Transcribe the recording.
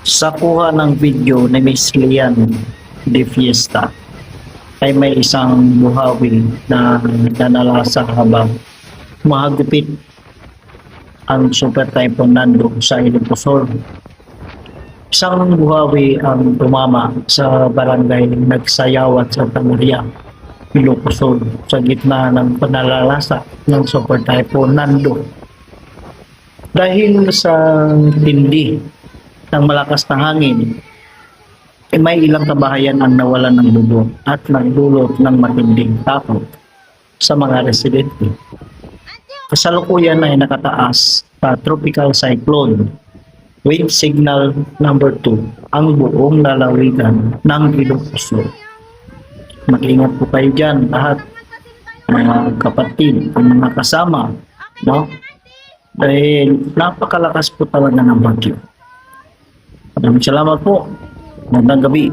Sa kuha ng video ni Miss Lian de Fiesta ay may isang buhawi na nanalasa habang mahagupit ang Super Typhoon Nando sa Ilocos. Isang buhawi ang tumama sa barangay Nagsayawat sa Tamaria, Ilocos sa gitna ng panalalasa ng Super Typhoon Nando. Dahil sa tindi ng malakas na hangin, may ilang kabahayan ang nawalan ng bubong at nagdulot ng matinding takot sa mga residente. Kasalukuyan ay nakataas sa tropical cyclone, wave signal number 2, ang buong lalawigan ng Ilocos. Mag-ingat po kayo dyan lahat, mga kapatid, mga kasama, no? Dahil napakalakas po talaga ng bagyo. Maraming salamat po. Magandang gabi.